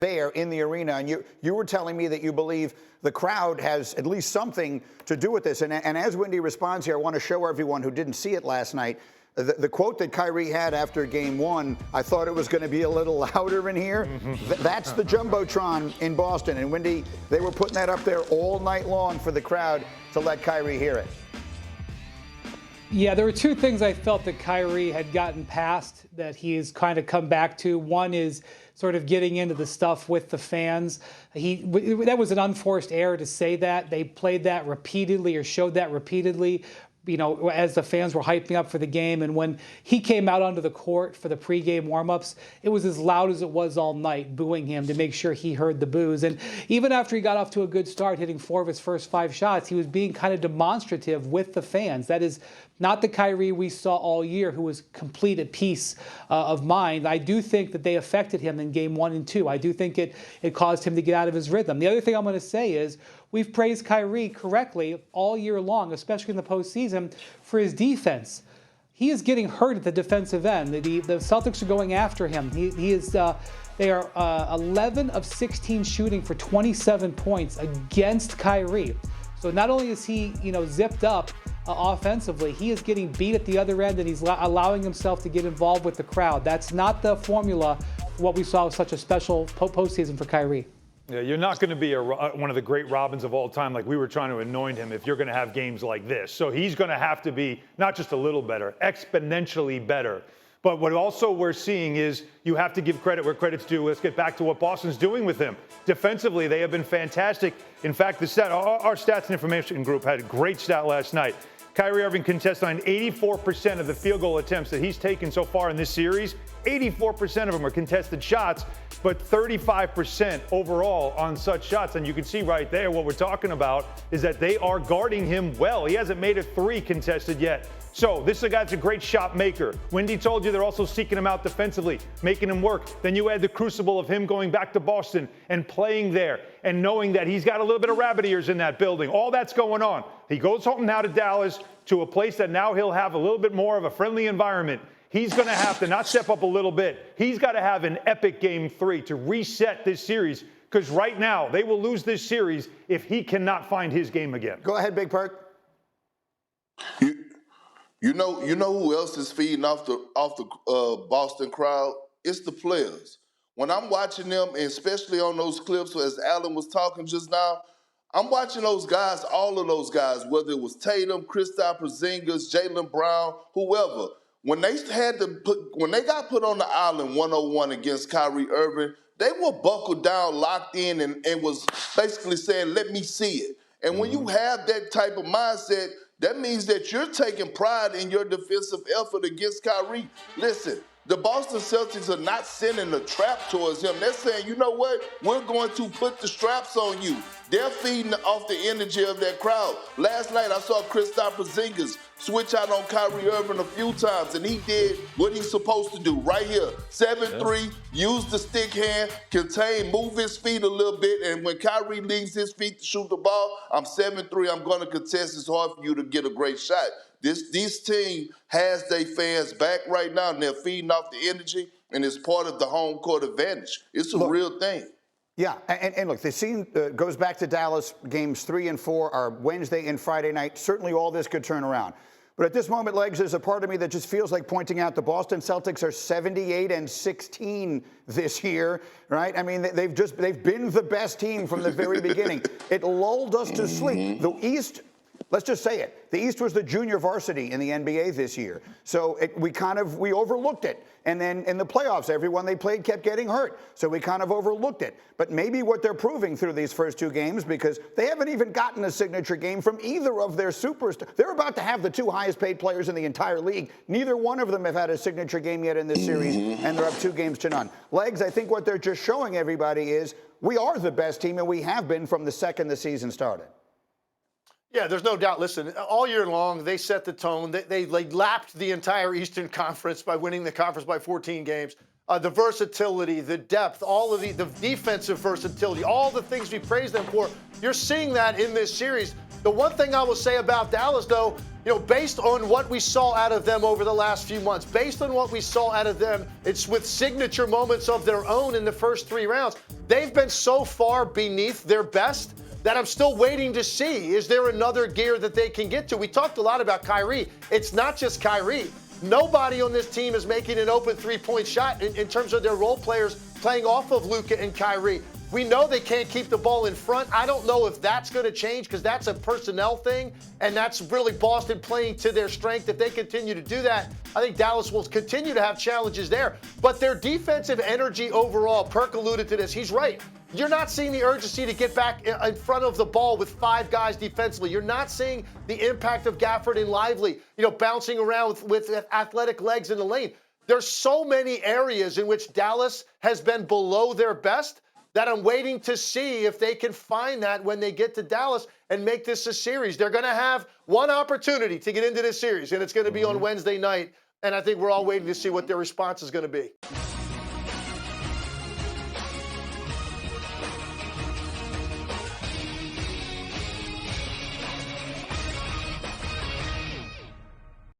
there in the arena, and you were telling me that you believe the crowd has at least something to do with this. And as Windy responds here, I want to show everyone who didn't see it last night the quote that Kyrie had after Game 1. I thought it was going to be a little louder in here. That's the Jumbotron in Boston. And Windy, they were putting that up there all night long for the crowd to let Kyrie hear it. Yeah, there were two things I felt that Kyrie had gotten past that he has kind of come back to. One is sort of getting into the stuff with the fans. That was an unforced error to say that. They played that repeatedly or showed that repeatedly, you know, as the fans were hyping up for the game. And when he came out onto the court for the pregame warmups, it was as loud as it was all night, booing him to make sure he heard the boos. And even after he got off to a good start, hitting 4 of his first 5 shots, he was being kind of demonstrative with the fans. That is not the Kyrie we saw all year, who was complete at peace of mind. I do think that they affected him in Game 1 and 2. I do think it caused him to get out of his rhythm. The other thing I'm going to say is we've praised Kyrie correctly all year long, especially in the postseason, for his defense. He is getting hurt at the defensive end. The Celtics are going after him. They are 11 of 16 shooting for 27 points against Kyrie. So not only is he, zipped up offensively, he is getting beat at the other end, and he's allowing himself to get involved with the crowd. That's not the formula for what we saw with such a special postseason for Kyrie. Yeah, you're not going to be one of the great Robins of all time like we were trying to anoint him if you're going to have games like this. So he's going to have to be not just a little better, exponentially better. But what also we're seeing is you have to give credit where credit's due. Let's get back to what Boston's doing with him. Defensively, they have been fantastic. In fact, our stats and information group had a great stat last night. Kyrie Irving contested on 84% of the field goal attempts that he's taken so far in this series. 84% of them are contested shots, but 35% overall on such shots. And you can see right there what we're talking about is that they are guarding him well. He hasn't made a 3 contested yet. So this is a guy that's a great shot maker. Windy told you they're also seeking him out defensively, making him work. Then you add the crucible of him going back to Boston and playing there and knowing that he's got a little bit of rabbit ears in that building. All that's going on. He goes home now to Dallas, to a place that now he'll have a little bit more of a friendly environment. He's going to have to not step up a little bit. He's got to have an epic Game 3 to reset this series, because right now they will lose this series if he cannot find his game again. Go ahead, Big Perk. You know who else is feeding off the Boston crowd? It's the players. When I'm watching them, and especially on those clips as Alan was talking just now, I'm watching those guys, all of those guys, whether it was Tatum, Kristaps Porzingis, Jaylen Brown, whoever. When they got put on the island 101 against Kyrie Irving, they were buckled down, locked in, and was basically saying, "Let me see it." And when you have that type of mindset, that means that you're taking pride in your defensive effort against Kyrie. Listen, the Boston Celtics are not sending a trap towards him. They're saying, you know what? We're going to put the straps on you. They're feeding off the energy of that crowd. Last night, I saw Kristaps Porzingis switch out on Kyrie Irving a few times, and he did what he's supposed to do right here. 7-3, use the stick hand, contain, move his feet a little bit, and when Kyrie leaves his feet to shoot the ball, I'm 7-3, I'm going to contest. It's hard for you to get a great shot. This team has their fans back right now, and they're feeding off the energy, and it's part of the home court advantage. It's a real thing. Yeah, and look, the scene goes back to Dallas. Games 3 and 4 are Wednesday and Friday night. Certainly all this could turn around. But at this moment, Legs, there's a part of me that just feels like pointing out the Boston Celtics are 78-16 this year, right? I mean, they've been the best team from the very beginning. It lulled us to sleep. The East, let's just say it, the East was the junior varsity in the NBA this year. So we overlooked it. And then in the playoffs, everyone they played kept getting hurt. So we kind of overlooked it. But maybe what they're proving through these first 2 games, because they haven't even gotten a signature game from either of their superstars. They're about to have the 2 highest paid players in the entire league. Neither one of them have had a signature game yet in this series, and they're up 2-0. Legs, I think what they're just showing everybody is we are the best team, and we have been from the second the season started. Yeah, there's no doubt. Listen, all year long, they set the tone. They lapped the entire Eastern Conference by winning the conference by 14 games. The versatility, the depth, all of the defensive versatility, all the things we praise them for, you're seeing that in this series. The one thing I will say about Dallas, though, based on what we saw out of them over the last few months, based on what we saw out of them, it's with signature moments of their own in the first 3 rounds. they've been so far beneath their best that I'm still waiting to see, is there another gear that they can get to? We talked a lot about Kyrie. It's not just Kyrie. Nobody on this team is making an open three-point shot in terms of their role players playing off of Luka and Kyrie. We know they can't keep the ball in front. I don't know if that's going to change because that's a personnel thing, and that's really Boston playing to their strength. If they continue to do that, I think Dallas will continue to have challenges there. But their defensive energy overall, Perk alluded to this, he's right. You're not seeing the urgency to get back in front of the ball with 5 guys defensively. You're not seeing the impact of Gafford and Lively, bouncing around with athletic legs in the lane. There's so many areas in which Dallas has been below their best that I'm waiting to see if they can find that when they get to Dallas and make this a series. They're going to have one opportunity to get into this series, and it's going to be on Wednesday night. And I think we're all waiting to see what their response is going to be.